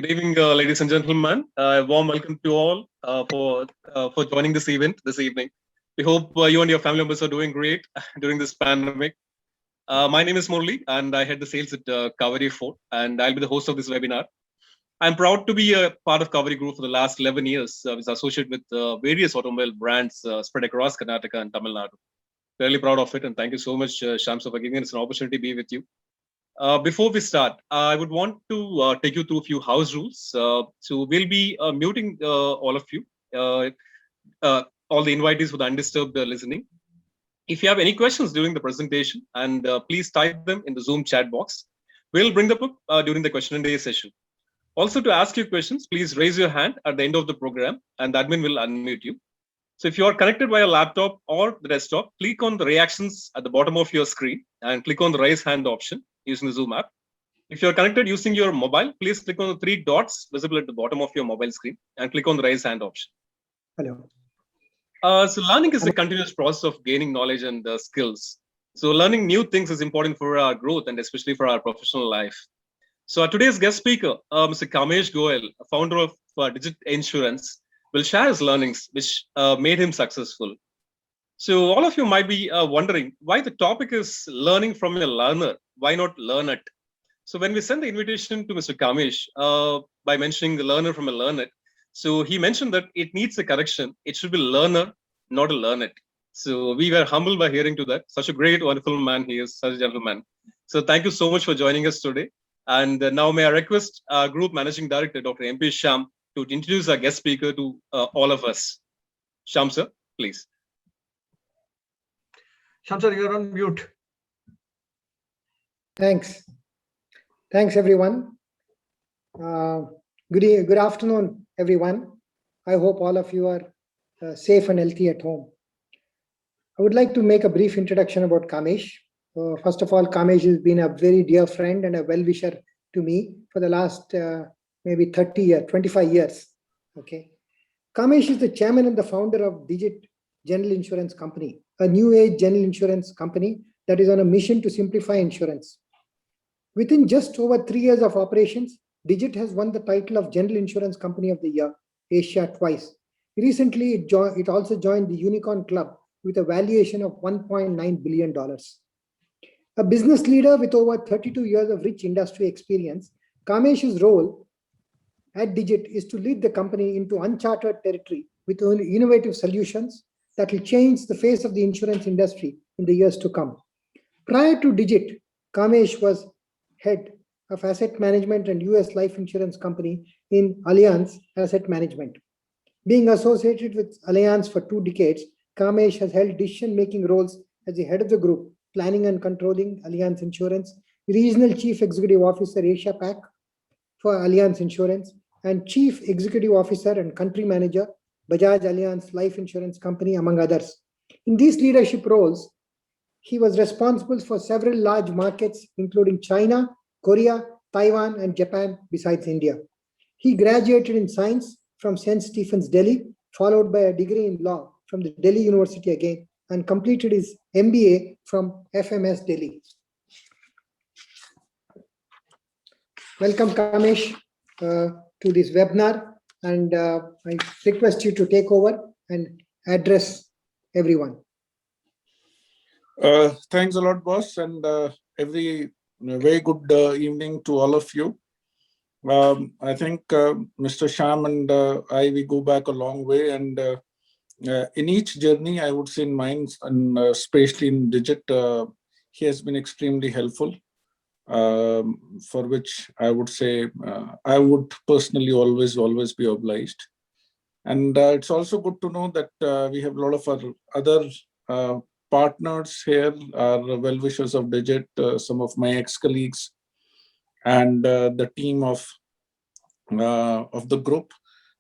Good evening, ladies and gentlemen. Warm welcome to all for joining this event this evening. We hope you and your family members are doing great during this pandemic. My name is Murli, and I head the sales at Kaveri Fort, and I'll be the host of this webinar. I'm proud to be a part of Kaveri Group for the last 11 years, as associated with various automobile brands spread across Karnataka and Tamil Nadu. Really proud of it, and thank you so much, Shamsa, for giving us an opportunity to be with you. Before we start, I would want to take you through a few house rules. So we'll be muting all of you, all the invitees for the undisturbed listening. If you have any questions during the presentation, and please type them in the Zoom chat box. We'll bring them up during the question and answer session. Also, to ask you questions, please raise your hand at the end of the program, and the admin will unmute you. So if you are connected via laptop or the desktop, click on the reactions at the bottom of your screen and click on the raise hand option using the Zoom app. If you're connected using your mobile, please click on the three dots visible at the bottom of your mobile screen and click on the raise hand option. Hello. So learning is a continuous process of gaining knowledge and skills. So learning new things is important for our growth and especially for our professional life. So today's guest speaker, Mr. Kamleshs Journey, founder of Digit Insurance, will share his learnings, which made him successful. So all of you might be wondering why the topic is learning from a learner. Why not learn it? So when we send the invitation to Mr. Kamlesh by mentioning the learner from a learner, so he mentioned that it needs a correction. It should be learner, not a learn it. So we were humbled by hearing to that. Such a great, wonderful man he is, such a gentleman. So thank you so much for joining us today. And now may I request our Group Managing Director, Dr. MP Sham, to introduce our guest speaker to all of us. Sham, sir, please. Sham, sir, you're on mute. Thanks. Thanks, everyone. Good afternoon, everyone. I hope all of you are safe and healthy at home. I would like to make a brief introduction about Kamlesh. First of all, Kamlesh has been a very dear friend and a well-wisher to me for the last maybe 25 years. Okay. Kamlesh is the chairman and the founder of Digit General Insurance Company, a new age general insurance company that is on a mission to simplify insurance. Within just over 3 years of operations, Digit has won the title of General Insurance Company of the Year, Asia twice. Recently, it also joined the Unicorn Club with a valuation of $1.9 billion. A business leader with over 32 years of rich industry experience, Kamlesh's role at Digit is to lead the company into uncharted territory with innovative solutions that will change the face of the insurance industry in the years to come. Prior to Digit, Kamlesh was head of asset management and US life insurance company in Allianz Asset Management. Being associated with Allianz for 2 decades, Kamlesh has held decision-making roles as the head of the group, planning and controlling Allianz Insurance, regional chief executive officer Asia Pac for Allianz Insurance, and chief executive officer and country manager Bajaj Allianz Life Insurance Company, among others. In these leadership roles, he was responsible for several large markets, including China, Korea, Taiwan, and Japan, besides India. He graduated in science from St. Stephen's, Delhi, followed by a degree in law from the Delhi University again, and completed his MBA from FMS Delhi. Welcome, Kamlesh, to this webinar, and I request you to take over and address everyone. Thanks a lot, boss, and very good evening to all of you. I think Mr. Sham and we go back a long way, and in each journey, I would say in mine, and especially in Digit, he has been extremely helpful, for which I would say I would personally always be obliged. And it's also good to know that we have a lot of our other partners here, are well-wishers of Digit, some of my ex-colleagues, and the team of the group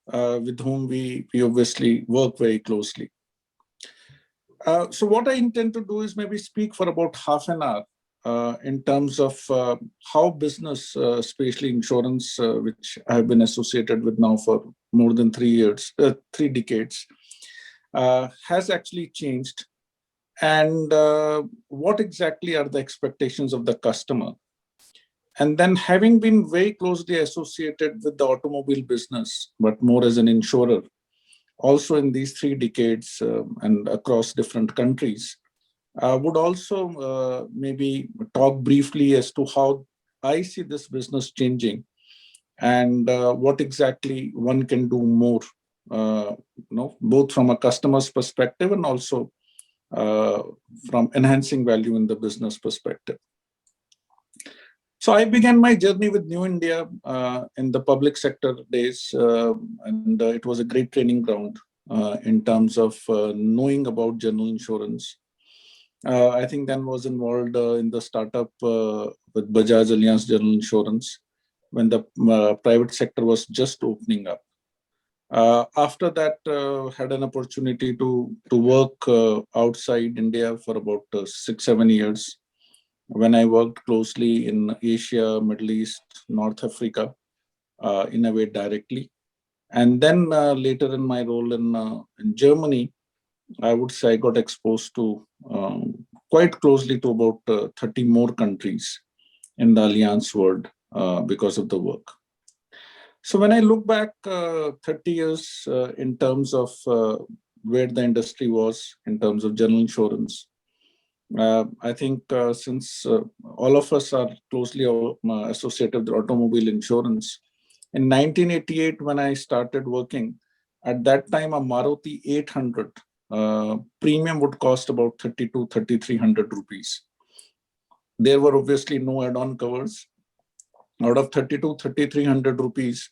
with whom we obviously work very closely. So what I intend to do is maybe speak for about half an hour in terms of how business, especially insurance, which I have been associated with now for more than 3 decades, has actually changed, and what exactly are the expectations of the customer, And then having been very closely associated with the automobile business, but more as an insurer, also in these 3 decades and across different countries, I would also maybe talk briefly as to how I see this business changing and what exactly one can do more, both from a customer's perspective and also from enhancing value in the business perspective. So I began my journey with New India in the public sector days, and it was a great training ground in terms of knowing about general insurance. I think then was involved in the startup with Bajaj Allianz General Insurance when the private sector was just opening up. After that, had an opportunity to work outside India for about 6-7 years, when I worked closely in Asia, Middle East, North Africa, in a way directly. And then later in my role in Germany, I would say I got exposed to quite closely to about 30 more countries in the Allianz world because of the work. So when I look back 30 years in terms of where the industry was in terms of general insurance, I think since all of us are closely associated with automobile insurance, in 1988, when I started working, at that time, a Maruti 800 premium would cost about 3,300 rupees. There were obviously no add-on covers. Out of 3,300 rupees,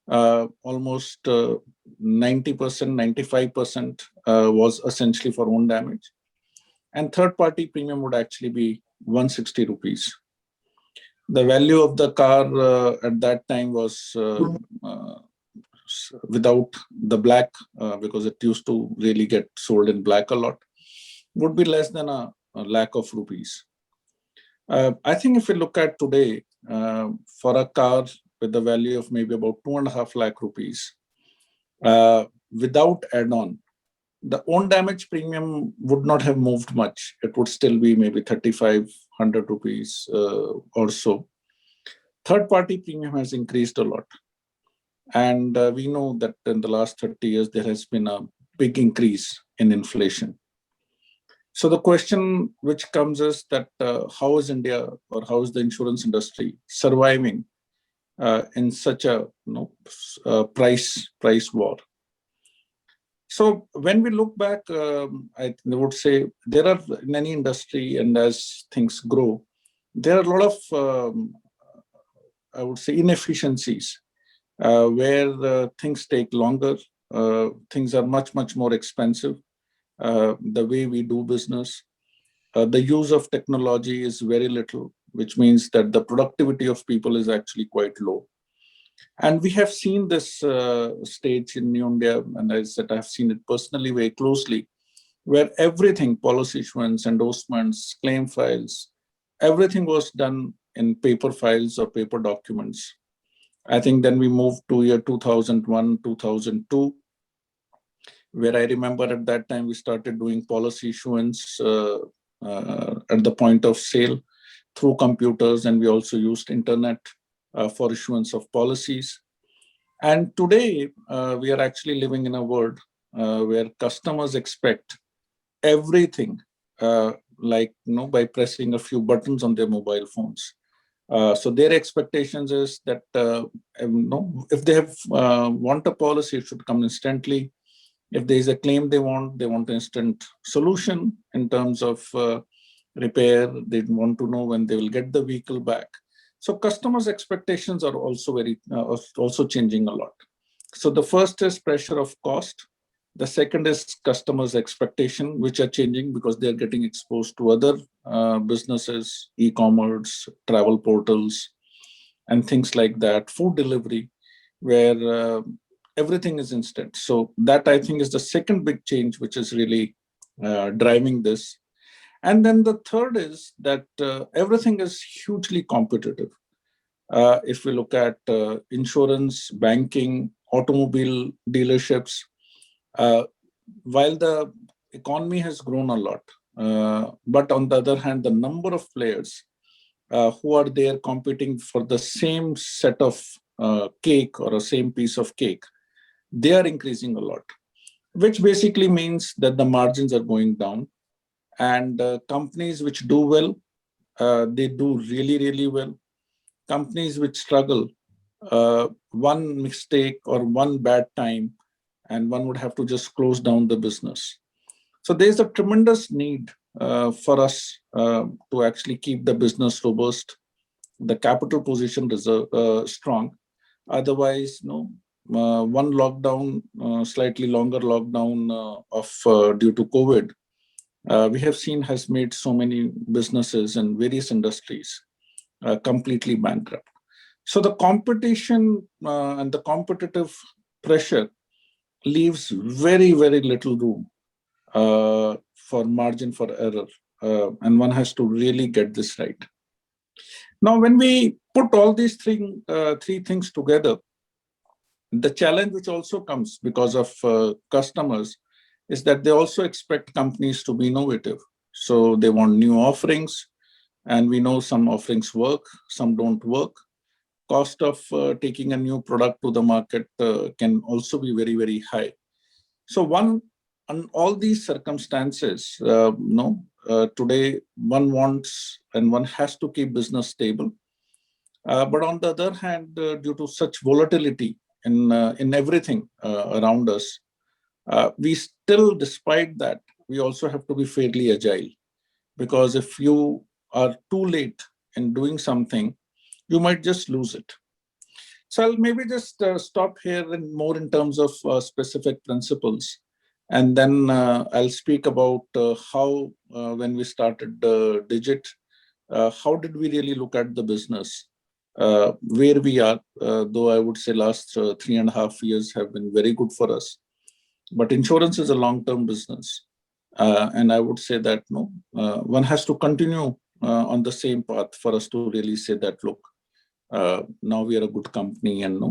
almost 90%, 95% was essentially for own damage. And third-party premium would actually be 160 rupees. The value of the car at that time was without the black, because it used to really get sold in black a lot, would be less than a lakh of rupees. I think if we look at today, for a car with the value of maybe about 2.5 lakh rupees, without add-on, the own damage premium would not have moved much. It would still be maybe 3,500 rupees or so. Third-party premium has increased a lot. And we know that in the last 30 years, there has been a big increase in inflation. So the question which comes is that how is India or how is the insurance industry surviving in such a price war? So when we look back, I would say there are in any industry, and as things grow, there are a lot of, I would say, inefficiencies where things take longer, things are much, much more expensive. The way we do business, the use of technology is very little, which means that the productivity of people is actually quite low. And we have seen this stage in New India, and I said I've seen it personally very closely, where everything, policy issuance, endorsements, claim files, everything was done in paper files or paper documents. I think then we moved to year 2001, 2002, where I remember at that time we started doing policy issuance at the point of sale through computers, and we also used internet for issuance of policies. And today we are actually living in a world where customers expect everything by pressing a few buttons on their mobile phones. So their expectations is that if they have want a policy, it should come instantly. If there is a claim they want instant solution in terms of repair. They want to know when they will get the vehicle back. So customers' expectations are also changing a lot. So the first is pressure of cost. The second is customers' expectation, which are changing because they're getting exposed to other businesses, e-commerce, travel portals, and things like that, food delivery, where everything is instant. So that, I think, is the second big change, which is really driving this. And then the third is that everything is hugely competitive. If we look at insurance, banking, automobile dealerships, while the economy has grown a lot, but on the other hand, the number of players who are there competing for the same set of cake or a same piece of cake, they are increasing a lot, which basically means that the margins are going down. And companies which do well, they do really, really well. Companies which struggle, one mistake or one bad time, and one would have to just close down the business. So there's a tremendous need for us to actually keep the business robust, the capital position strong. Otherwise, one lockdown, slightly longer lockdown due to COVID, we have seen has made so many businesses in various industries completely bankrupt. So the competition and the competitive pressure leaves very, very little room for margin for error. And one has to really get this right. Now, when we put all these three things together, the challenge which also comes because of customers is that they also expect companies to be innovative. So they want new offerings, and we know some offerings work, some don't work. Cost of taking a new product to the market can also be very, very high. So on all these circumstances, today one wants and one has to keep business stable. But on the other hand, due to such volatility in everything around us, we still, despite that, we also have to be fairly agile. Because if you are too late in doing something, you might just lose it. So I'll maybe just stop here and more in terms of specific principles. And then I'll speak about how, when we started Digit, how did we really look at the business, where we are, though I would say last 3.5 years have been very good for us. But insurance is a long-term business. And I would say that one has to continue on the same path for us to really say that, look, now we are a good company and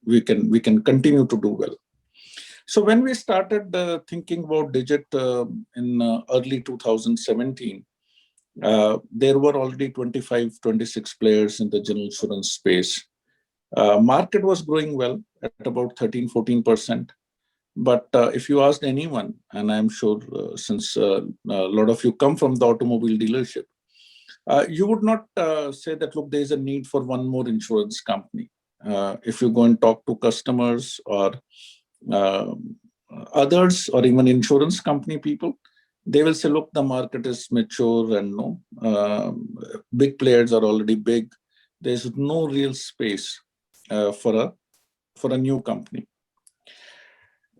we can continue to do well. So when we started thinking about Digit in early 2017, there were already 25, 26 players in the general insurance space. Market was growing well at about 13, 14%. But if you asked anyone, and I'm sure since a lot of you come from the automobile dealership, you would not say that, look, there's a need for one more insurance company. If you go and talk to customers or others or even insurance company people, they will say, look, the market is mature and big players are already big. There's no real space for a new company.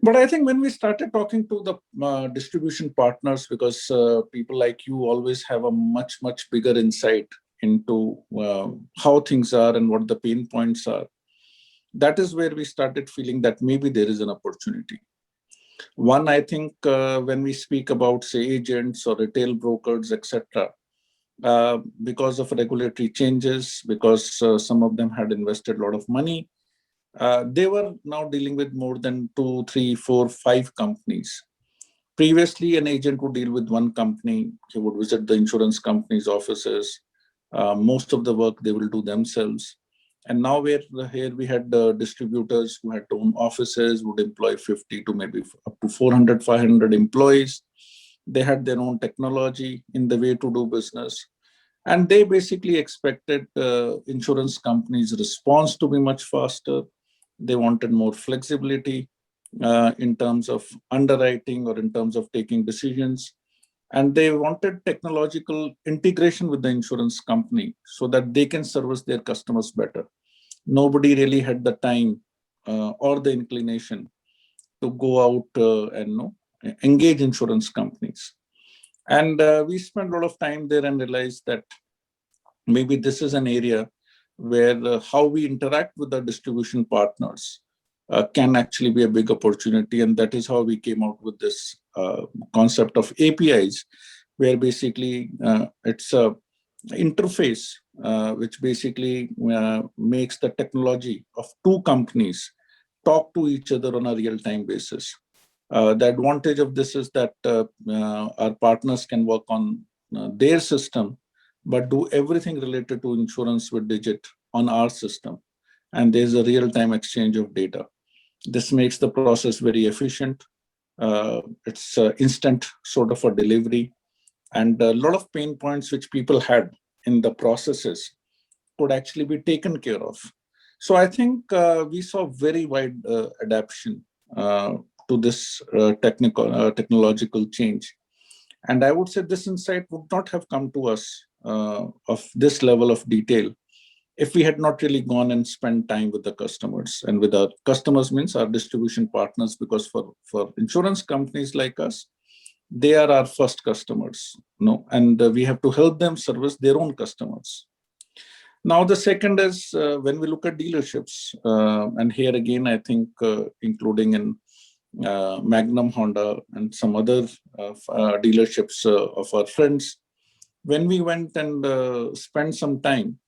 But I think when we started talking to the distribution partners, because people like you always have a much, much bigger insight into how things are and what the pain points are, that is where we started feeling that maybe there is an opportunity. One, I think when we speak about, say, agents or retail brokers, etc., because of regulatory changes, because some of them had invested a lot of money, they were now dealing with more than 2, 3, 4, 5 companies. Previously, an agent would deal with one company. He would visit the insurance company's offices. Most of the work they will do themselves. And now here we had distributors who had own offices, would employ 50 to maybe up to 400, 500 employees. They had their own technology in the way to do business. And they basically expected insurance companies' response to be much faster. They wanted more flexibility in terms of underwriting or in terms of taking decisions. And they wanted technological integration with the insurance company so that they can service their customers better. Nobody really had the time or the inclination to go out and engage insurance companies. And we spent a lot of time there and realized that maybe this is an area where how we interact with the distribution partners can actually be a big opportunity. And that is how we came out with this concept of APIs, where basically it's a interface which basically makes the technology of 2 companies talk to each other on a real-time basis. The advantage of this is that our partners can work on their system but do everything related to insurance with Digit on our system. And there's a real-time exchange of data. This makes the process very efficient. It's instant sort of a delivery. And a lot of pain points which people had in the processes could actually be taken care of. So I think we saw very wide adaptation to this technological change. And I would say this insight would not have come to us of this level of detail if we had not really gone and spent time with the customers. And with our customers means our distribution partners, because for insurance companies like us, they are our first customers, and we have to help them service their own customers. Now, the second is when we look at dealerships, and here again, I think including in Magnum, Honda, and some other dealerships of our friends, when we went and spent some time,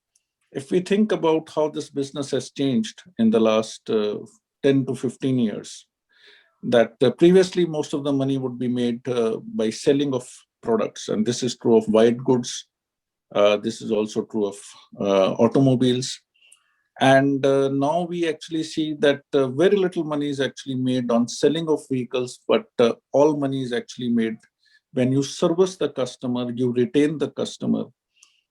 if we think about how this business has changed in the last 10 to 15 years, that previously most of the money would be made by selling of products. And this is true of white goods. This is also true of automobiles. And now we actually see that very little money is actually made on selling of vehicles, but all money is actually made when you service the customer, you retain the customer,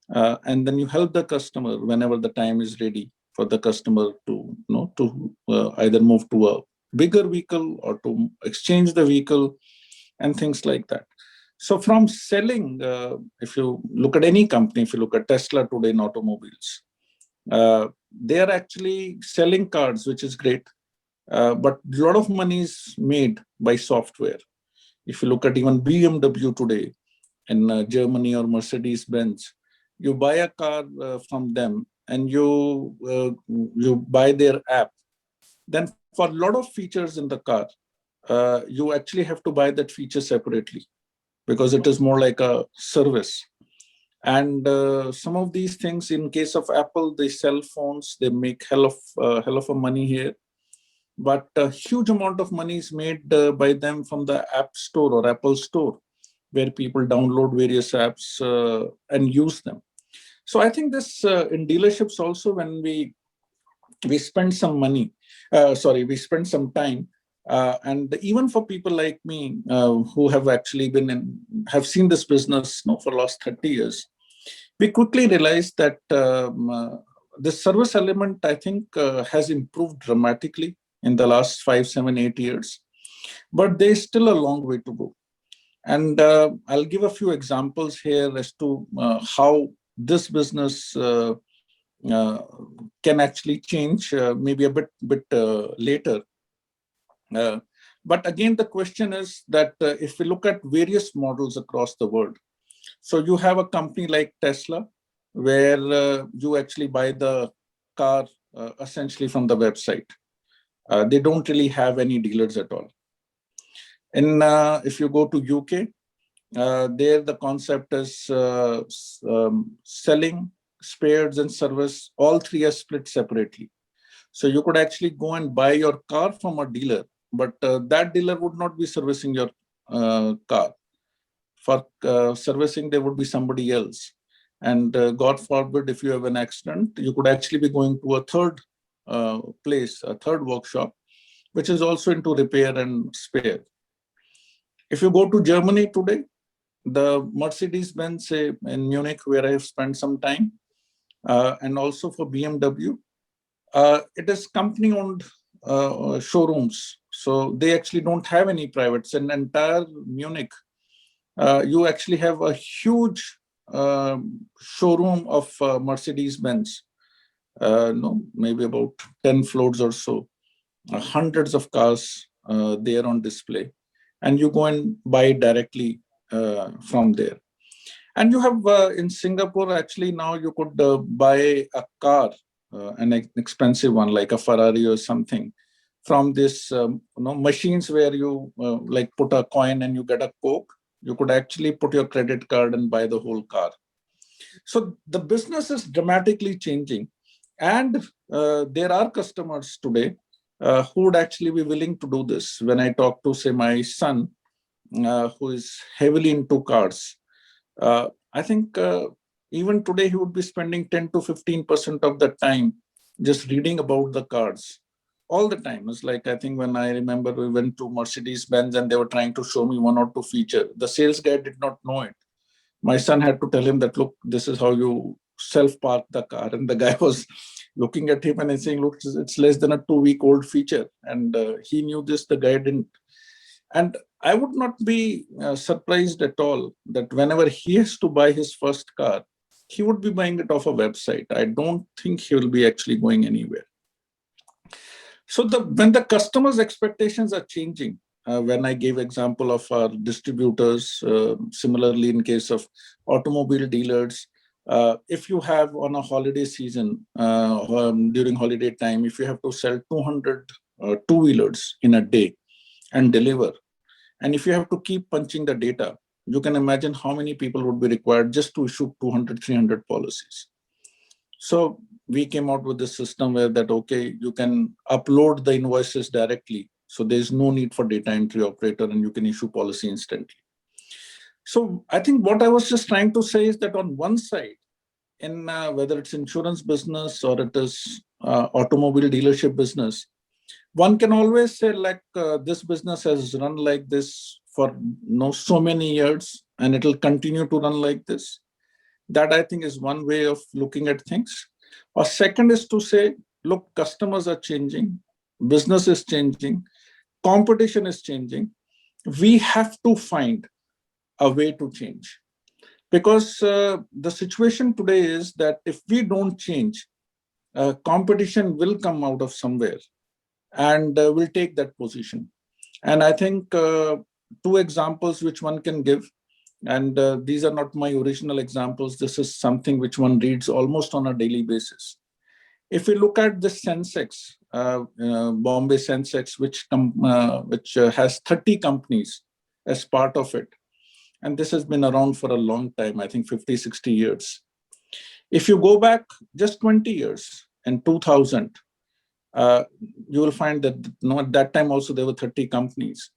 and then you help the customer whenever the time is ready for the customer to, either move to a bigger vehicle or to exchange the vehicle and things like that. So from selling, if you look at any company, if you look at Tesla today in automobiles, they are actually selling cars, which is great, but a lot of money is made by software. If you look at even BMW today in Germany or Mercedes-Benz, you buy a car from them and you buy their app. Then for a lot of features in the car, you actually have to buy that feature separately because it is more like a service. And some of these things, in case of Apple, they sell phones, they make hell of a money here. But a huge amount of money is made by them from the App Store or Apple Store, where people download various apps and use them. So I think this in dealerships also, when we spend some money, we spend some time, and even for people like me who have actually have seen this business for the last 30 years, we quickly realized that the service element, I think, has improved dramatically in the last 5, 7, 8 years, but there's still a long way to go. And I'll give a few examples here as to how this business can actually change maybe a bit later. But again, the question is that if we look at various models across the world, so you have a company like Tesla, where you actually buy the car essentially from the website. They don't really have any dealers at all. And if you go to UK, there the concept is selling, spares, and service. All three are split separately. So you could actually go and buy your car from a dealer, but that dealer would not be servicing your car. For servicing, there would be somebody else. And God forbid, if you have an accident, you could actually be going to a third place, a third workshop, which is also into repair and spare. If you go to Germany today, the Mercedes-Benz in Munich, where I have spent some time, and also for BMW, it is company-owned showrooms. So they actually don't have any privates. In entire Munich, you actually have a huge showroom of Mercedes-Benz, maybe about 10 floors or so, hundreds of cars there on display. And you go and buy directly from there. And you have in Singapore, actually now you could buy a car, an expensive one like a Ferrari or something, from this machines where you like put a coin and you get a Coke. You could actually put your credit card and buy the whole car. So the business is dramatically changing. And there are customers today who would actually be willing to do this. When I talk to, say, my son, who is heavily into cars, I think Even today, he would be spending 10 to 15% of the time just reading about the cars all the time. It's like, I think when I remember we went to Mercedes-Benz and they were trying to show me one or two feature. The sales guy did not know it. My son had to tell him that, look, this is how you self-park the car. And the guy was looking at him and saying, look, it's less than a 2-week-old feature. And he knew this, the guy didn't. And I would not be surprised at all that whenever he has to buy his first car, he would be buying it off a website. I don't think he will be actually going anywhere. So when the customer's expectations are changing, when I gave example of our distributors, similarly in case of automobile dealers, if you have on a holiday season, during holiday time, if you have to sell 200 two-wheelers in a day and deliver, and if you have to keep punching the data, you can imagine how many people would be required just to issue 200, 300 policies. So we came out with this system where that, okay, you can upload the invoices directly. So there's no need for data entry operator and you can issue policy instantly. So I think what I was just trying to say is that on one side, in whether it's insurance business or it is automobile dealership business, one can always say like this business has run like this for so many years and it will continue to run like this. That I think is one way of looking at things. Or second is to say, look, customers are changing, business is changing, competition is changing. We have to find a way to change. Because the situation today is that if we don't change, competition will come out of somewhere and will take that position. And I think two examples which one can give, and these are not my original examples, this is something which one reads almost on a daily basis. If we look at the Sensex, Bombay Sensex, which has 30 companies as part of it, and this has been around for a long time, I think 50, 60 years. If you go back just 20 years, in 2000, you will find that at that time also there were 30 companies.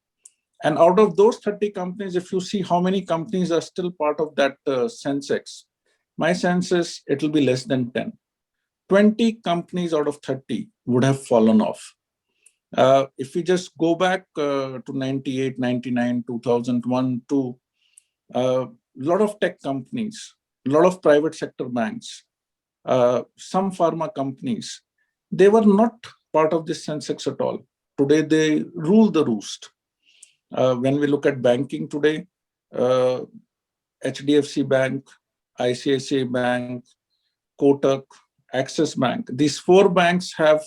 And out of those 30 companies, if you see how many companies are still part of that Sensex, my sense is it will be less than 10. 20 companies out of 30 would have fallen off. If we just go back to 98, 99, 2001, to a lot of tech companies, a lot of private sector banks, some pharma companies, they were not part of this Sensex at all. Today, they rule the roost. When we look at banking today, HDFC Bank, ICICI Bank, Kotak, Axis Bank, these 4 banks have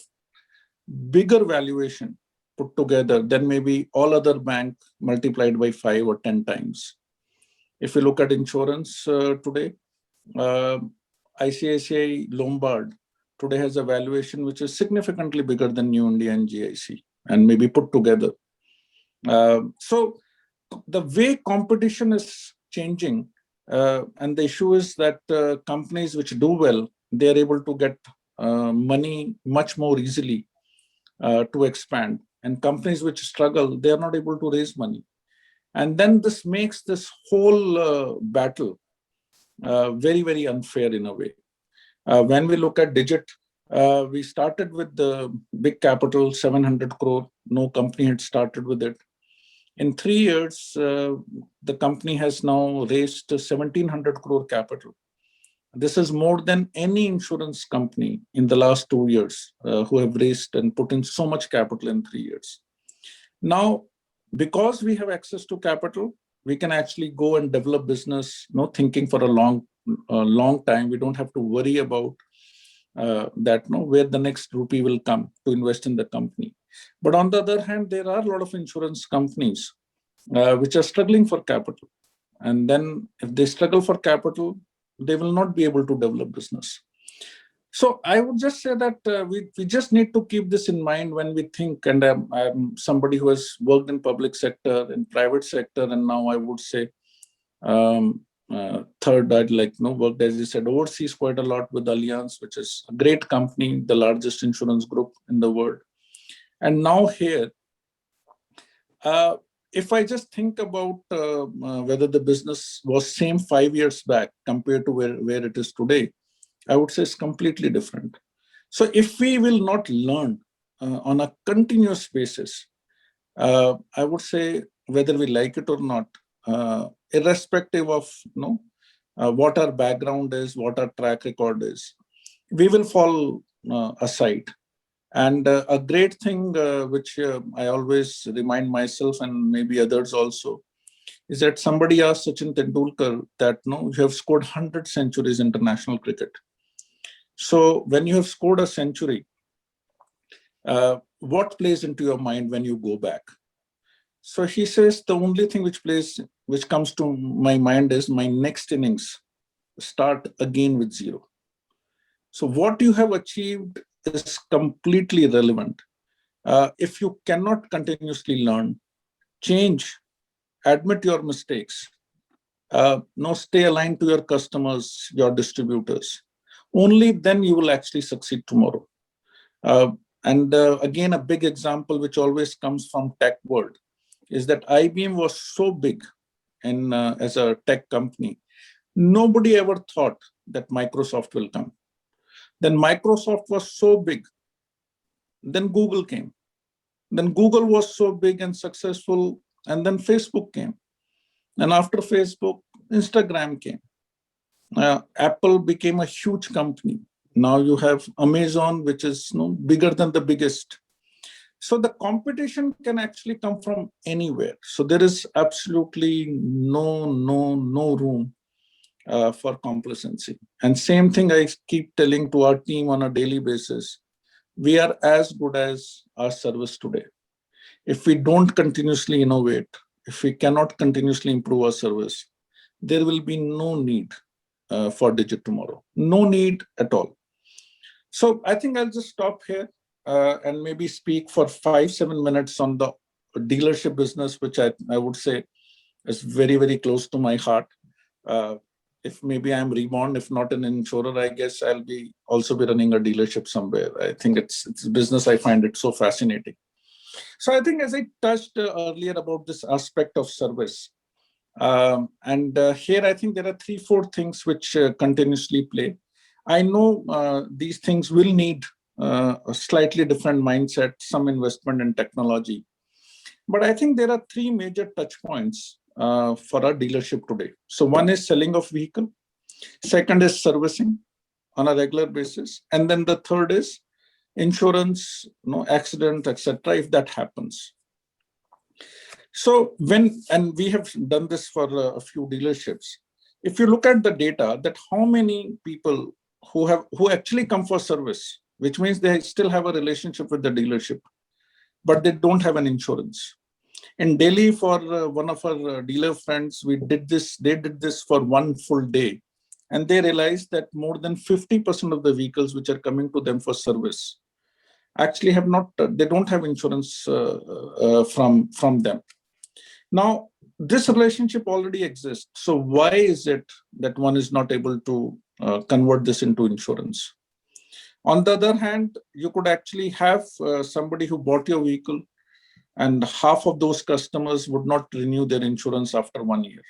bigger valuation put together than maybe all other banks multiplied by 5 or 10 times. If you look at insurance today, ICICI Lombard today has a valuation which is significantly bigger than New India and GIC, and maybe put together. So the way competition is changing, and the issue is that companies which do well, they are able to get money much more easily to expand. And companies which struggle, they are not able to raise money. And then this makes this whole battle very, very unfair in a way. When we look at Digit, we started with the big capital, 700 crore. No company had started with it. In 3 years, the company has now raised 1,700 crore capital. This is more than any insurance company in the last 2 years who have raised and put in so much capital in 3 years. Now, because we have access to capital, we can actually go and develop business, thinking for a long time. We don't have to worry about where the next rupee will come to invest in the company. But on the other hand, there are a lot of insurance companies which are struggling for capital. And then if they struggle for capital, they will not be able to develop business. So I would just say that we just need to keep this in mind when we think, and I'm somebody who has worked in public sector, in private sector, and now I would say third, I'd worked, as you said, overseas quite a lot with Allianz, which is a great company, the largest insurance group in the world. And now here, if I just think about whether the business was same 5 years back compared to where it is today, I would say it's completely different. So if we will not learn on a continuous basis, I would say whether we like it or not, irrespective of what our background is, what our track record is, we will fall aside. And a great thing which I always remind myself and maybe others also is that somebody asked Sachin Tendulkar that you have scored 100 centuries in international cricket. So when you have scored a century, what plays into your mind when you go back? So he says the only thing which comes to my mind is my next innings start again with zero. So what you have achieved is completely irrelevant. If you cannot continuously learn, change, admit your mistakes, stay aligned to your customers, your distributors, only then you will actually succeed tomorrow. And again, a big example which always comes from tech world is that IBM was so big as a tech company. Nobody ever thought that Microsoft will come. Then Microsoft was so big. Then Google came. Then Google was so big and successful, and then Facebook came. And after Facebook, Instagram came. Apple became a huge company. Now you have Amazon, which is bigger than the biggest. So the competition can actually come from anywhere. So there is absolutely no room for complacency. And same thing I keep telling to our team on a daily basis. We are as good as our service today. If we don't continuously innovate, if we cannot continuously improve our service, there will be no need for Digit tomorrow. No need at all. So I think I'll just stop here and maybe speak for 5-7 minutes on the dealership business, which I would say is very, very close to my heart. If maybe I'm reborn, if not an insurer, I guess I'll also be running a dealership somewhere. I think it's a business. I find it so fascinating. So I think as I touched earlier about this aspect of service, here I think there are 3-4 things which continuously play. I know these things will need a slightly different mindset, some investment in technology. But I think there are 3 major touch points for our dealership today. So one is selling of vehicle. Second is servicing on a regular basis. And then the third is insurance, accident, etc. if that happens. So and we have done this for a few dealerships. If you look at the data, that how many people who actually come for service, which means they still have a relationship with the dealership, but they don't have an insurance. In Delhi, for one of our dealer friends, they did this for one full day. And they realized that more than 50% of the vehicles which are coming to them for service actually they don't have insurance from them. Now, this relationship already exists. So why is it that one is not able to convert this into insurance? On the other hand, you could actually have somebody who bought your vehicle, and half of those customers would not renew their insurance after 1 year.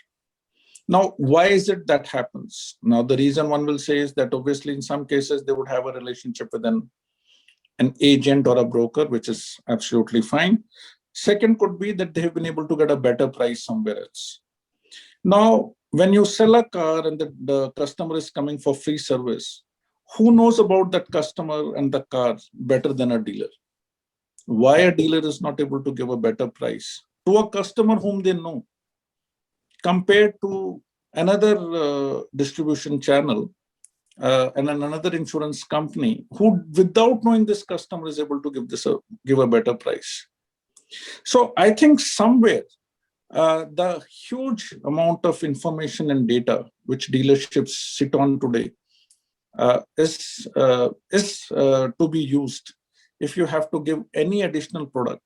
Now, why is it that happens? Now, the reason one will say is that obviously in some cases they would have a relationship with an agent or a broker, which is absolutely fine. Second could be that they have been able to get a better price somewhere else. Now, when you sell a car and the customer is coming for free service, who knows about that customer and the car better than a dealer? Why a dealer is not able to give a better price to a customer whom they know compared to another distribution channel and another insurance company who, without knowing this customer, is able to give a better price. So I think somewhere the huge amount of information and data which dealerships sit on today is to be used if you have to give any additional product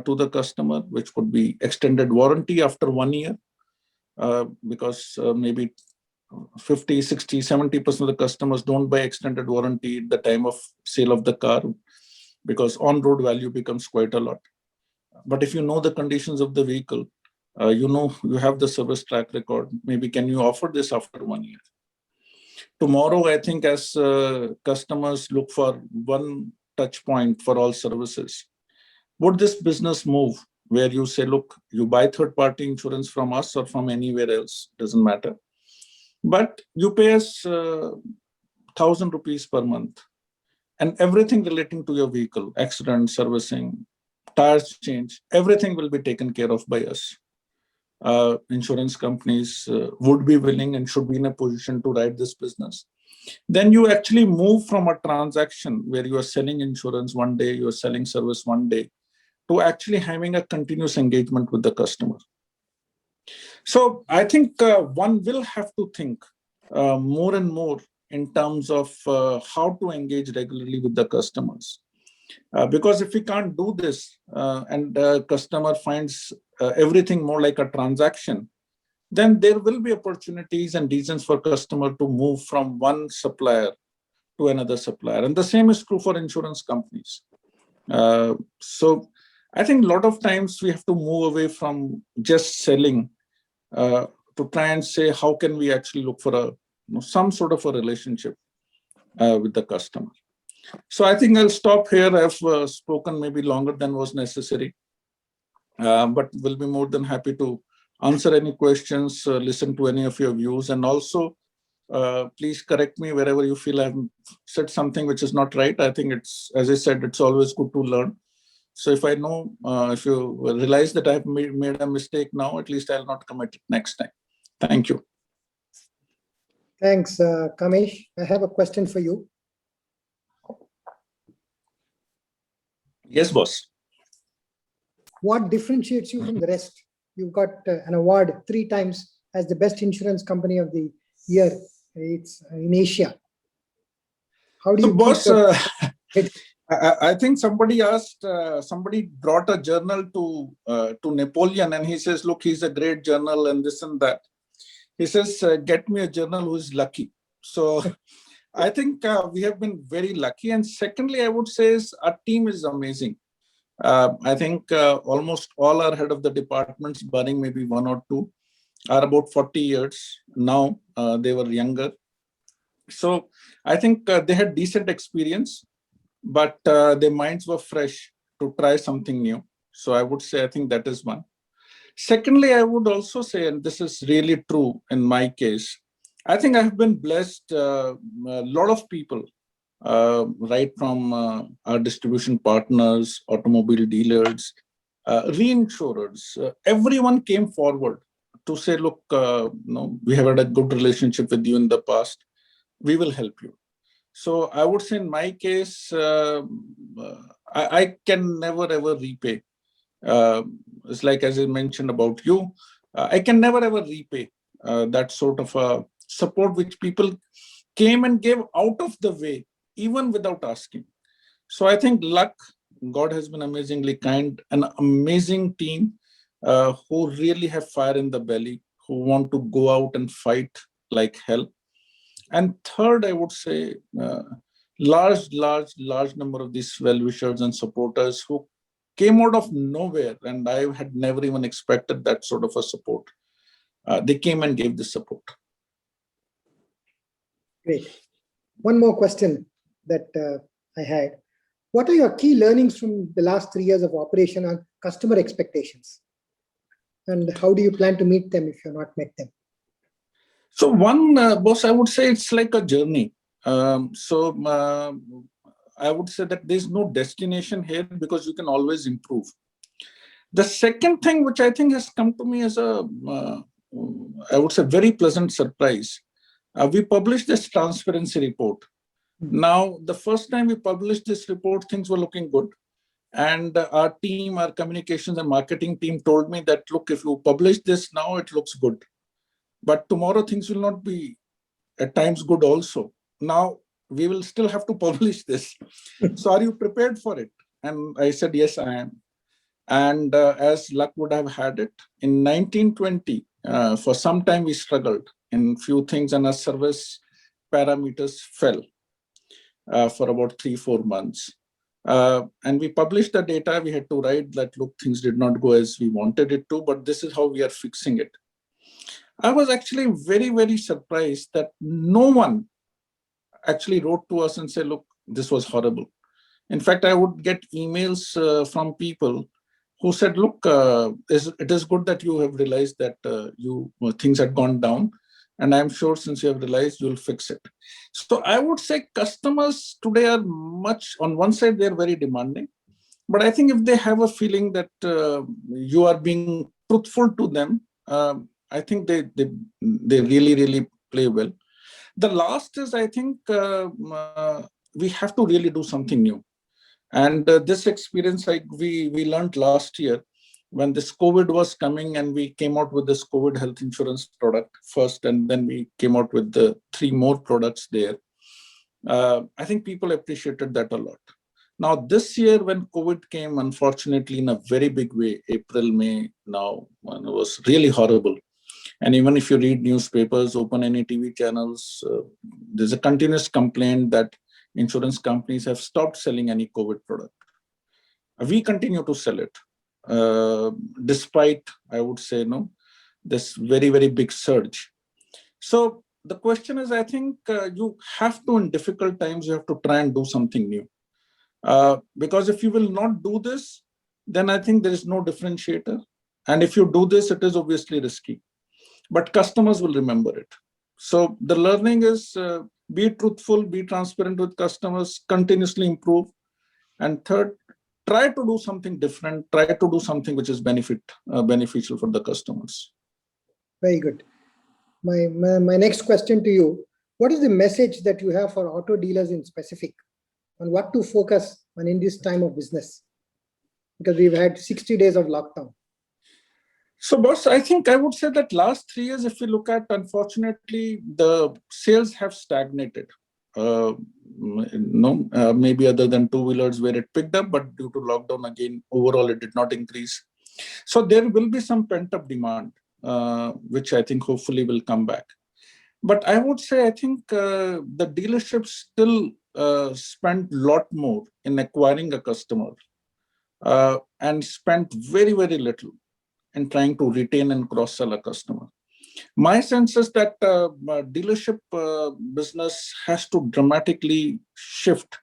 to the customer, which could be extended warranty after 1 year, because maybe 50, 60, 70% of the customers don't buy extended warranty at the time of sale of the car because on-road value becomes quite a lot. But if you know the conditions of the vehicle, you know you have the service track record. Maybe can you offer this after 1 year? Tomorrow, I think as customers look for one touch point for all services, would this business move where you say, look, you buy third-party insurance from us or from anywhere else, doesn't matter. But you pay us 1,000 rupees per month and everything relating to your vehicle, accident, servicing, tires change, everything will be taken care of by us. Insurance companies would be willing and should be in a position to write this business. Then you actually move from a transaction where you are selling insurance one day, you are selling service one day, to actually having a continuous engagement with the customer. So I think one will have to think more and more in terms of how to engage regularly with the customers. Because if we can't do this and the customer finds everything more like a transaction, then there will be opportunities and reasons for customer to move from one supplier to another supplier. And the same is true for insurance companies. So I think a lot of times we have to move away from just selling to try and say, how can we actually look for some sort of a relationship with the customer. So I think I'll stop here. I've spoken maybe longer than was necessary, but will be more than happy to answer any questions, listen to any of your views, and also please correct me wherever you feel I've said something which is not right. I think it's, as I said, it's always good to learn. So if I know, if you realize that I've made a mistake now, at least I'll not commit it next time. Thank you. Thanks, Kamlesh. I have a question for you. Yes, boss. What differentiates you from the rest? You've got an award 3 times as the best insurance company of the year. It's in Asia. How do you? So, boss, I think somebody asked, somebody brought a journal to Napoleon, and he says, look, he's a great journal and this and that. He says, get me a journal who is lucky. So I think we have been very lucky. And secondly, I would say is our team is amazing. I think almost all our head of the departments, barring maybe 1 or 2, are about 40 years now. They were younger. So I think they had decent experience, but their minds were fresh to try something new. So I would say, I think that is one. Secondly, I would also say, and this is really true in my case, I think I have been blessed. A lot of people, right from our distribution partners, automobile dealers, reinsurers, everyone came forward to say, look, we have had a good relationship with you in the past. We will help you. So I would say in my case, I can never ever repay. It's like, as I mentioned about you, I can never ever repay that sort of support which people came and gave out of the way, even without asking. So I think luck, God has been amazingly kind, an amazing team who really have fire in the belly, who want to go out and fight like hell. And third, I would say, large number of these well-wishers and supporters who came out of nowhere, and I had never even expected that sort of a support. They came and gave the support. Great. One more question that I had. What are your key learnings from the last 3 years of operation on customer expectations? And how do you plan to meet them if you've not met them? So one, boss, I would say it's like a journey. I would say that there's no destination here because you can always improve. The second thing, which I think has come to me as a, I would say, very pleasant surprise, we published this transparency report. Now, the first time we published this report, things were looking good. And our team, our communications and marketing team told me that, look, if you publish this now, it looks good. But tomorrow, things will not be at times good also. Now, we will still have to publish this. So are you prepared for it? And I said, yes, I am. And as luck would have had it, in 1920, for some time we struggled in few things and our service parameters fell for about 3-4 months. And we published the data. We had to write that, look, things did not go as we wanted it to, but this is how we are fixing it. I was actually very, very surprised that no one actually wrote to us and said, look, this was horrible. In fact, I would get emails from people who said, look, it is good that you have realized that things had gone down. And I'm sure since you have realized, you'll fix it. So I would say customers today are much, on one side, they're very demanding. But I think if they have a feeling that you are being truthful to them, I think they really, really play well. The last is, I think, we have to really do something new. And this experience, we learned last year when this COVID was coming, and we came out with this COVID health insurance product first, and then we came out with the 3 more products there. I think people appreciated that a lot. Now, this year when COVID came, unfortunately, in a very big way, April, May, now, it was really horrible. And even if you read newspapers, open any TV channels, there's a continuous complaint that insurance companies have stopped selling any COVID product. We continue to sell it, despite, I would say, this very, very big surge. So the question is, I think you have to, in difficult times, you have to try and do something new. Because if you will not do this, then I think there is no differentiator. And if you do this, it is obviously risky. But customers will remember it. So the learning is be truthful, be transparent with customers, continuously improve. And third, try to do something different, try to do something which is beneficial for the customers. Very good. My next question to you, what is the message that you have for auto dealers in specific on what to focus on in this time of business? Because we've had 60 days of lockdown. So, boss, I think I would say that last 3 years, if we look at, unfortunately, the sales have stagnated. Maybe other than two-wheelers where it picked up, but due to lockdown, again, overall, it did not increase. So there will be some pent-up demand, which I think hopefully will come back. But I would say, I think the dealerships still spent a lot more in acquiring a customer and spent very, very little in trying to retain and cross-sell a customer. My sense is that dealership business has to dramatically shift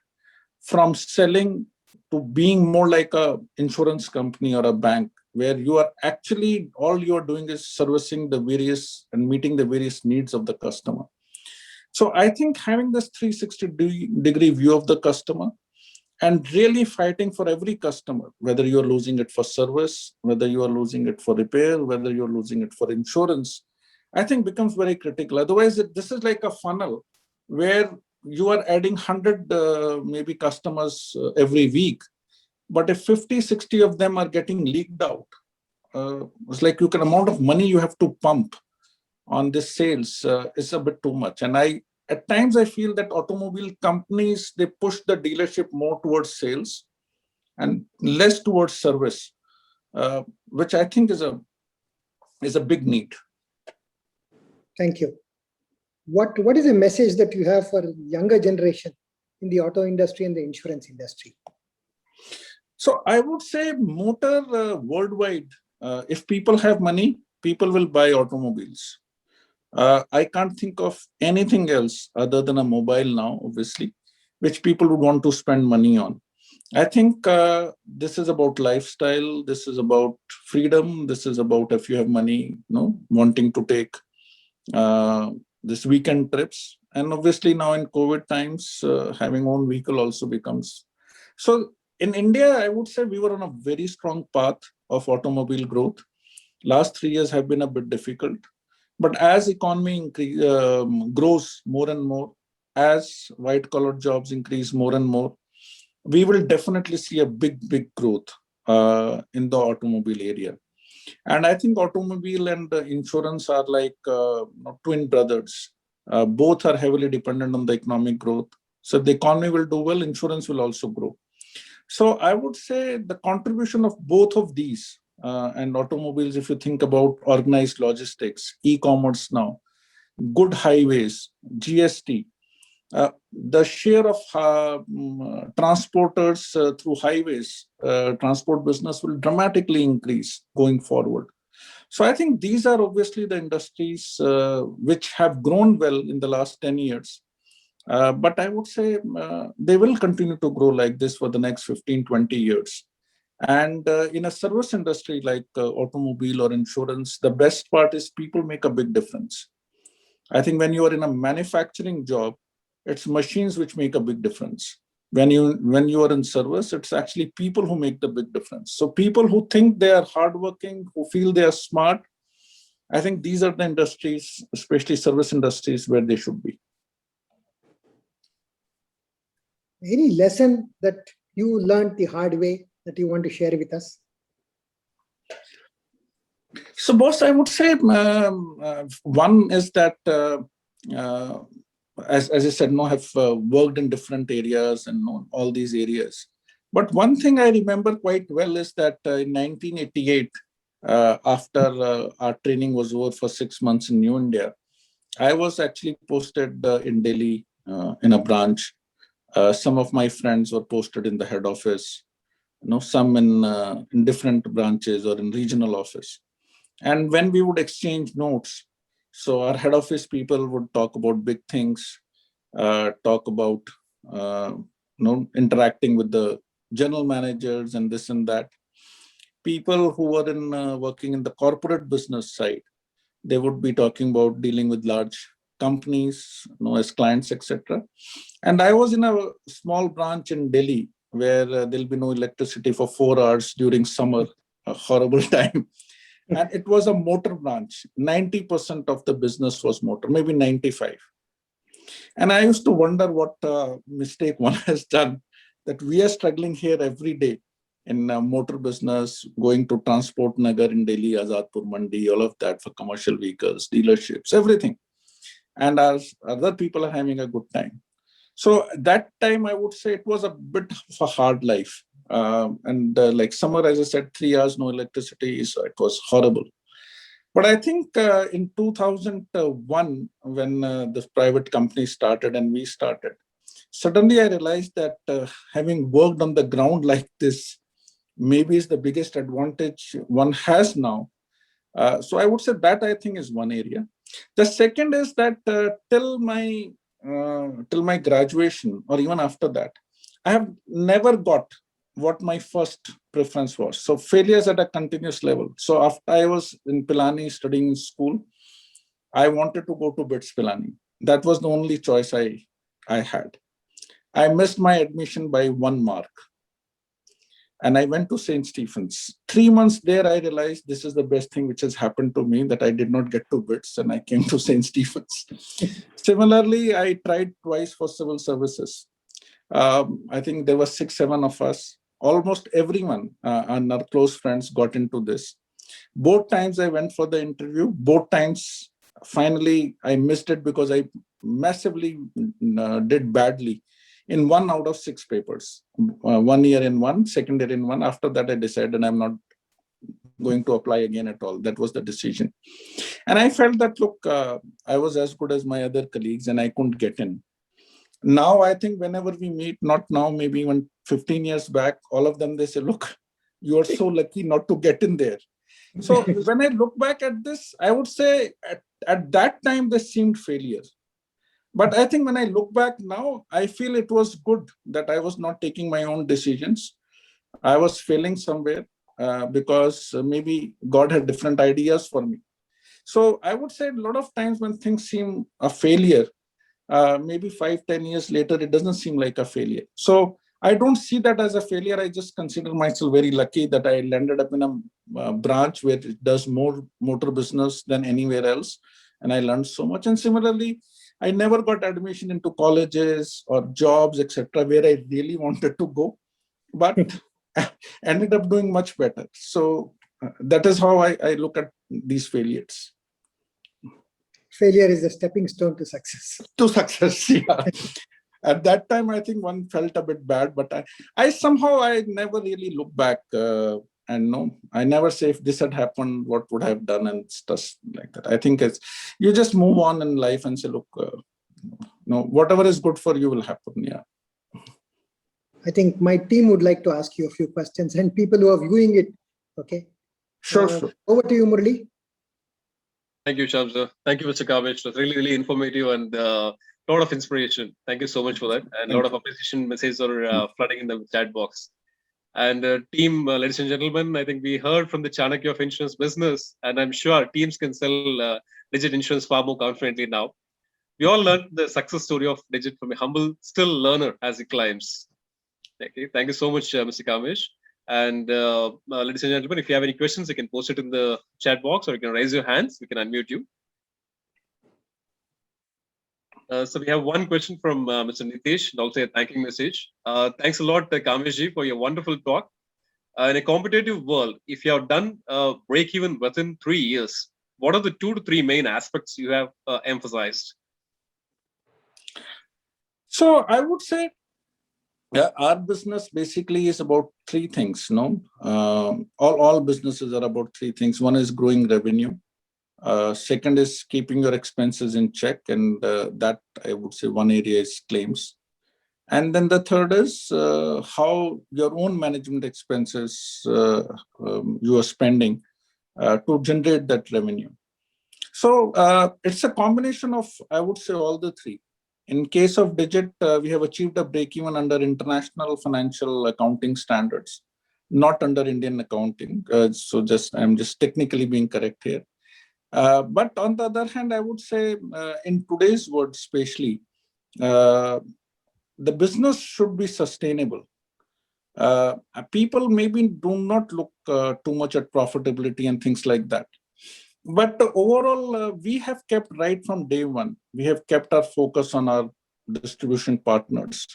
from selling to being more like a insurance company or a bank, where you are actually, all you are doing is servicing the various and meeting the various needs of the customer. So I think having this 360-degree view of the customer and really fighting for every customer, whether you're losing it for service, whether you are losing it for repair, whether you're losing it for insurance, I think becomes very critical. Otherwise, this is like a funnel where you are adding 100 maybe customers every week. But if 50, 60 of them are getting leaked out, it's like the amount of money you have to pump on this sales is a bit too much. And at times I feel that automobile companies, they push the dealership more towards sales and less towards service, which I think is a big need. Thank you. What is the message that you have for younger generation in the auto industry and the insurance industry? So I would say motor worldwide, if people have money, people will buy automobiles. I can't think of anything else other than a mobile now, obviously, which people would want to spend money on. I think this is about lifestyle. This is about freedom. This is about, if you have money, wanting to take this weekend trips. And obviously now in COVID times, having own vehicle also becomes. So in India, I would say we were on a very strong path of automobile growth. Last 3 years have been a bit difficult. But as economy grows more and more, as white-collar jobs increase more and more, we will definitely see a big growth in the automobile area. And I think automobile and insurance are like twin brothers. Both are heavily dependent on the economic growth. So if the economy will do well, insurance will also grow. So I would say the contribution of both of these and automobiles, if you think about organized logistics, e-commerce now, good highways, GST, the share of transporters through highways, transport business will dramatically increase going forward. So I think these are obviously the industries which have grown well in the last 10 years. But I would say they will continue to grow like this for the next 15, 20 years. And in a service industry like automobile or insurance, the best part is people make a big difference. I think when you are in a manufacturing job, it's machines which make a big difference. When you are in service, it's actually people who make the big difference. So people who think they are hardworking, who feel they are smart, I think these are the industries, especially service industries, where they should be. Any lesson that you learned the hard way that you want to share with us? So, boss, I would say one is that, as I said, no, have worked in different areas and know all these areas. But one thing I remember quite well is that in 1988, after our training was over for 6 months in New India, I was actually posted in Delhi in a branch. Some of my friends were posted in the head office, some in different branches or in regional office. And when we would exchange notes, so our head office people would talk about big things, talk about interacting with the general managers and this and that. People who were working in the corporate business side, they would be talking about dealing with large companies, as clients, etc. And I was in a small branch in Delhi where there'll be no electricity for 4 hours during summer, a horrible time. And it was a motor branch. 90% of the business was motor, maybe 95. And I used to wonder what mistake one has done, that we are struggling here every day in motor business, going to Transport Nagar in Delhi, Azadpur Mandi, all of that for commercial vehicles, dealerships, everything. And as other people are having a good time. So that time, I would say it was a bit of a hard life. Like summer, as I said, 3 hours, no electricity, so it was horrible. But I think in 2001, when this private company started and we started, suddenly I realized that having worked on the ground like this, maybe is the biggest advantage one has now. So I would say that I think is one area. The second is that till my graduation or even after that, I have never got what my first preference was. So failures at a continuous level. So after I was in Pilani studying in school, I wanted to go to BITS Pilani. That was the only choice I had. I missed my admission by 1 mark. And I went to St. Stephen's. 3 months there, I realized this is the best thing which has happened to me, that I did not get to BITS and I came to St. Stephen's. Similarly, I tried twice for civil services. I think there were 6, 7 of us. Almost everyone and our close friends got into this. Both times I went for the interview. Both times, finally, I missed it because I massively did badly in 1 out of 6 papers. 1 year in one, second year in one. After that, I decided I'm not going to apply again at all. That was the decision. And I felt that, look, I was as good as my other colleagues and I couldn't get in. Now, I think whenever we meet, not now, maybe even 15 years back, all of them, they say, look, you are so lucky not to get in there. So when I look back at this, I would say at that time, this seemed failure. But I think when I look back now, I feel it was good that I was not taking my own decisions. I was failing somewhere because maybe God had different ideas for me. So I would say a lot of times when things seem a failure, maybe 5, 10 years later, it doesn't seem like a failure. So I don't see that as a failure. I just consider myself very lucky that I landed up in a branch where it does more motor business than anywhere else. And I learned so much. And similarly, I never got admission into colleges or jobs, etc., where I really wanted to go, but ended up doing much better. So that is how I look at these failures. Failure is a stepping stone to success. To success, yeah. At that time, I think one felt a bit bad, but I never really look back and no, I never say if this had happened, what would I have done and stuff like that. I think you just move on in life and say, look, whatever is good for you will happen. Yeah. I think my team would like to ask you a few questions and people who are viewing it. Okay. Sure. Over to you, Murli. Thank you, Shamsa. Thank you, Mr. Kamlesh. It was really, really informative and a lot of inspiration. Thank you so much for that. And a lot of appreciation messages are flooding in the chat box. And team, ladies and gentlemen, I think we heard from the Chanakya of insurance business, and I'm sure teams can sell Digit Insurance far more confidently now. We all learned the success story of Digit from a humble, still learner as he climbs. Okay, thank you so much, Mr. Kamlesh. And ladies and gentlemen, if you have any questions, you can post it in the chat box or you can raise your hands. We can unmute you. So we have one question from Mr. Nitish, and also a thanking message. Thanks a lot, Kamlesh ji, for your wonderful talk. In a competitive world, if you have done break even within 3 years, what are the 2 to 3 main aspects you have emphasized? So I would say our business basically is about 3 things. All businesses are about 3 things. One is growing revenue. Second is keeping your expenses in check, and that I would say one area is claims. And then the third is how your own management expenses you are spending to generate that revenue. So it's a combination of, I would say, all the 3. In case of Digit, we have achieved a break-even under international financial accounting standards, not under Indian accounting. So I'm just technically being correct here. But on the other hand, I would say in today's world, especially, the business should be sustainable. People maybe do not look too much at profitability and things like that. But overall, we have kept right from day one. We have kept our focus on our distribution partners.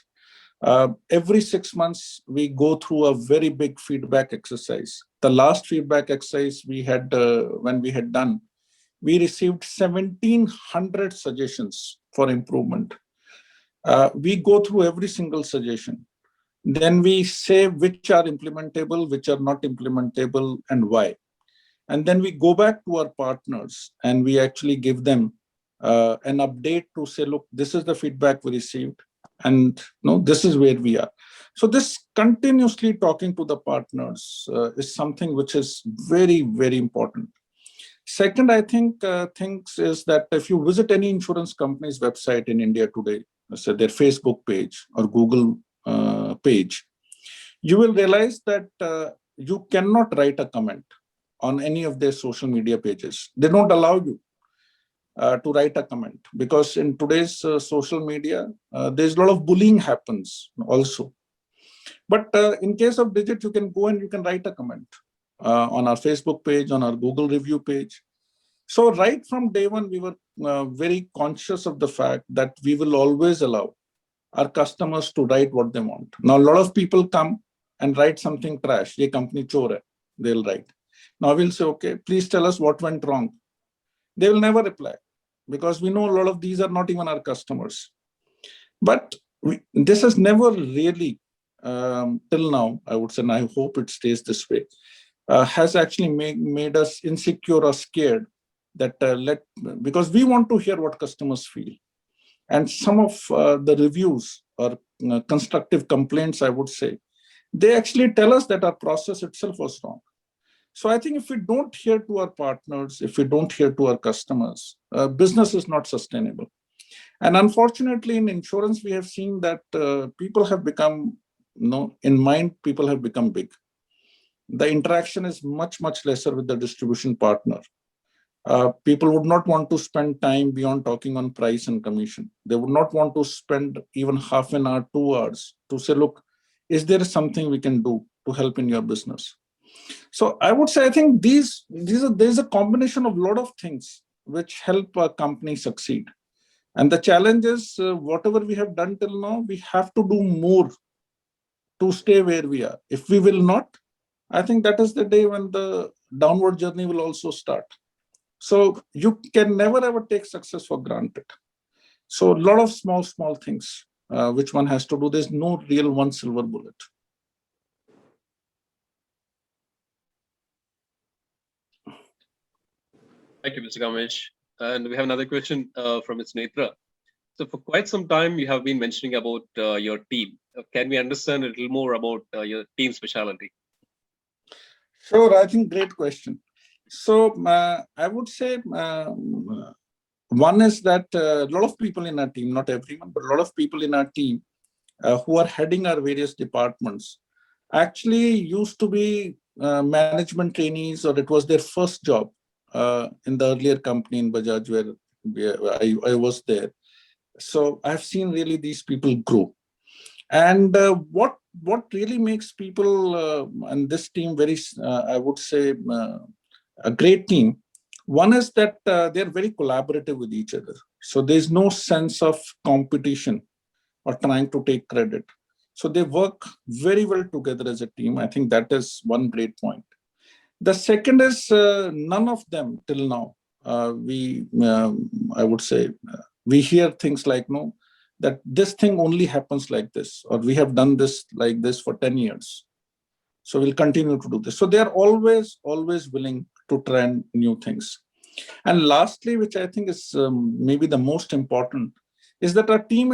Every 6 months, we go through a very big feedback exercise. The last feedback exercise we had, when we had done, we received 1,700 suggestions for improvement. We go through every single suggestion. Then we say which are implementable, which are not implementable, and why. And then we go back to our partners and we actually give them an update to say, look, this is the feedback we received, and this is where we are. So this continuously talking to the partners is something which is very, very important. Second, I think things is that if you visit any insurance company's website in India today, say their Facebook page or Google page, you will realize that you cannot write a comment on any of their social media pages. They don't allow you to write a comment, because in today's social media, there's a lot of bullying happens also. But in case of Digit, you can go and you can write a comment on our Facebook page, on our Google review page. So right from day one, we were very conscious of the fact that we will always allow our customers to write what they want. Now, a lot of people come and write something trash. Ye company chor hai, they'll write. Now we'll say, okay, please tell us what went wrong. They will never reply, because we know a lot of these are not even our customers. But this has never really, till now, I would say, and I hope it stays this way, has actually made us insecure or scared that because we want to hear what customers feel. And some of the reviews or constructive complaints, I would say, they actually tell us that our process itself was wrong. So I think if we don't hear to our partners, if we don't hear to our customers, business is not sustainable. And unfortunately, in insurance, we have seen that people have become, in mind, people have become big. The interaction is much, much lesser with the distribution partner. People would not want to spend time beyond talking on price and commission. They would not want to spend even half an hour, 2 hours to say, look, is there something we can do to help in your business? So I would say, I think there's a combination of a lot of things which help a company succeed. And the challenge is whatever we have done till now, we have to do more to stay where we are. If we will not, I think that is the day when the downward journey will also start. So you can never ever take success for granted. So a lot of small things which one has to do. There's no real one silver bullet. Thank you, Mr. Kamlesh. And we have another question from Ms. Netra. So for quite some time, you have been mentioning about your team. Can we understand a little more about your team specialty? Sure, I think great question. So I would say one is that a lot of people in our team, not everyone, but a lot of people in our team who are heading our various departments actually used to be management trainees, or it was their first job in the earlier company in Bajaj where I was there. So I've seen really these people grow. And what really makes people and this team very, I would say, a great team. One is that they're very collaborative with each other. So there's no sense of competition or trying to take credit. So they work very well together as a team. I think that is one great point. The second is none of them till now, I would say, we hear things like, no, that this thing only happens like this, or we have done this like this for 10 years. So we'll continue to do this. So they are always willing to try new things. And lastly, which I think is maybe the most important, is that our team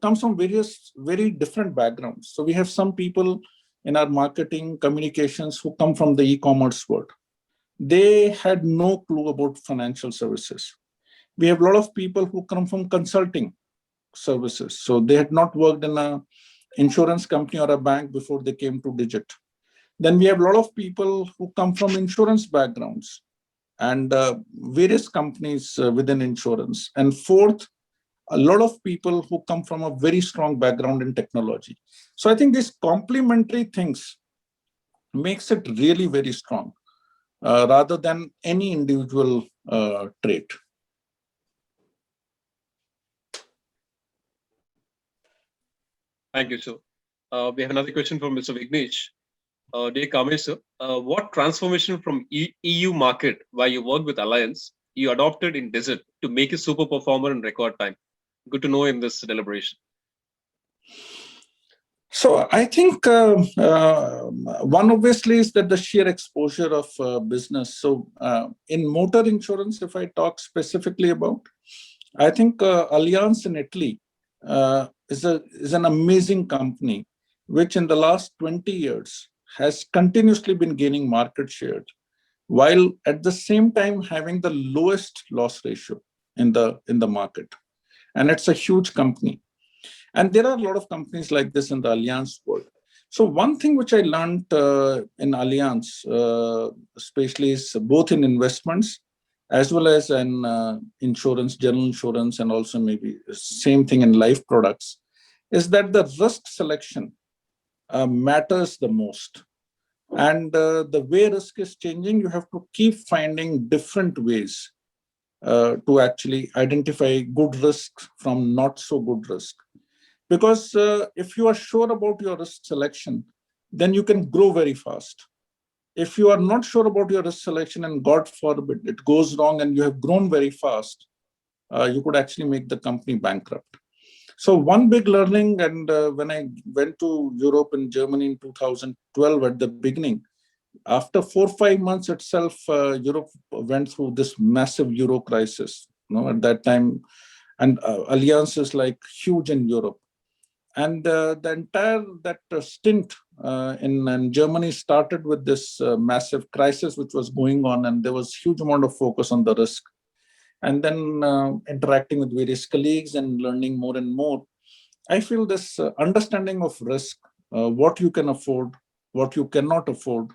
comes from various very different backgrounds. So we have some people in our marketing communications who come from the e-commerce world. They had no clue about financial services. We have a lot of people who come from consulting services. So they had not worked in an insurance company or a bank before they came to Digit. Then we have a lot of people who come from insurance backgrounds and various companies within insurance. And fourth, a lot of people who come from a very strong background in technology. So I think these complementary things makes it really very strong rather than any individual trait. Thank you, sir. We have another question from Mr. Vignesh. Dear Kamlesh, sir, what transformation from EU market where you worked with Alliance you adopted in Desert to make a super performer in record time? Good to know in this deliberation. So I think one obviously is that the sheer exposure of business. So in motor insurance, if I talk specifically about, I think Allianz in Italy is an amazing company, which in the last 20 years has continuously been gaining market share, while at the same time having the lowest loss ratio in the market. And it's a huge company. And there are a lot of companies like this in the Allianz world. So one thing which I learned in Allianz, especially is both in investments as well as in insurance, general insurance, and also maybe same thing in life products, is that the risk selection matters the most. And the way risk is changing, you have to keep finding different ways to actually identify good risk from not so good risk. Because if you are sure about your risk selection, then you can grow very fast. If you are not sure about your risk selection and God forbid it goes wrong and you have grown very fast, you could actually make the company bankrupt. So one big learning, and when I went to Europe and Germany in 2012 at the beginning, after 4 or 5 months itself, Europe went through this massive Euro crisis. At that time, and Allianz is like huge in Europe. And the entire stint in Germany started with this massive crisis which was going on, and there was huge amount of focus on the risk. And then interacting with various colleagues and learning more and more, I feel this understanding of risk, what you can afford, what you cannot afford,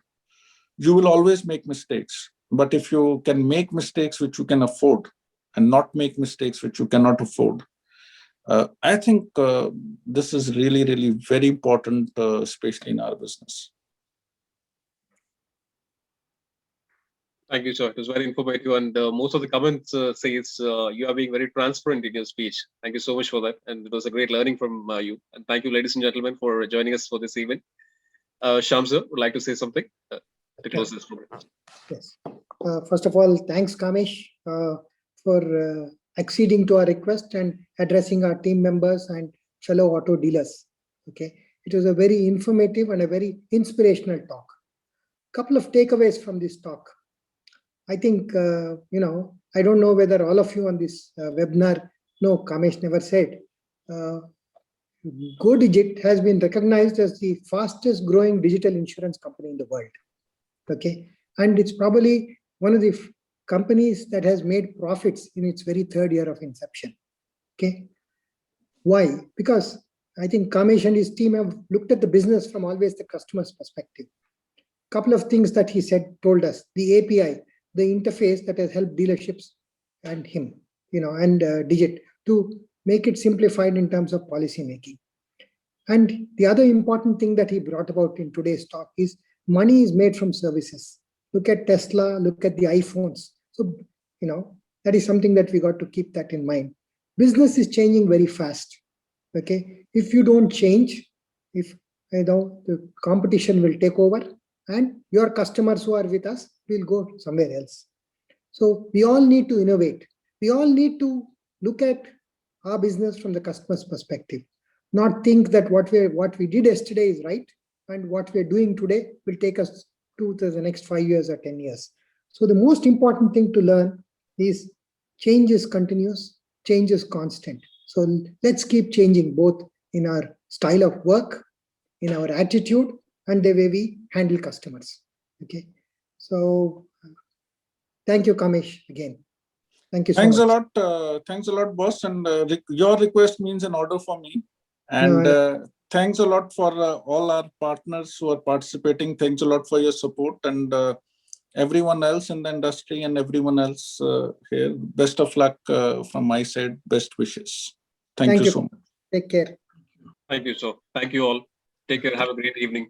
you will always make mistakes. But if you can make mistakes which you can afford and not make mistakes which you cannot afford, I think this is really, really very important, especially in our business. Thank you, sir. It was very informative, and most of the comments says you are being very transparent in your speech. Thank you so much for that, and it was a great learning from you. And thank you, ladies and gentlemen, for joining us for this event. Sham sir, would like to say something to close this program? Yes. First of all, thanks, Kamlesh, for acceding to our request and addressing our team members and fellow auto dealers. Okay, it was a very informative and a very inspirational talk. Couple of takeaways from this talk. I think I don't know whether all of you on this webinar No, Kamlesh never said. GoDigit has been recognized as the fastest growing digital insurance company in the world. Okay, and it's probably one of the companies that has made profits in its very third year of inception. Okay, why? Because I think Kamlesh and his team have looked at the business from always the customer's perspective. Couple of things that he told us: the API, the interface that has helped dealerships and him, and Digit to make it simplified in terms of policy making. And the other important thing that he brought about in today's talk is money is made from services. Look at Tesla, look at the iPhones. So, that is something that we got to keep that in mind. Business is changing very fast. Okay, if you don't change, if the competition will take over, and your customers who are with us will go somewhere else. So we all need to innovate. We all need to look at our business from the customer's perspective, not think that what we did yesterday is right and what we're doing today will take us to the next 5 years or 10 years. So the most important thing to learn is change is continuous, change is constant. So let's keep changing both in our style of work, in our attitude, and the way we handle customers. Okay, so thank you, Kamlesh, again. Thank you so Thanks much. Thanks a lot, boss. And your request means an order for me. And thanks a lot for all our partners who are participating. Thanks a lot for your support, and everyone else in the industry and everyone else here. Best of luck from my side. Best wishes. Thank you so much. Take care. Thank you, sir. Thank you all. Take care. Have a great evening.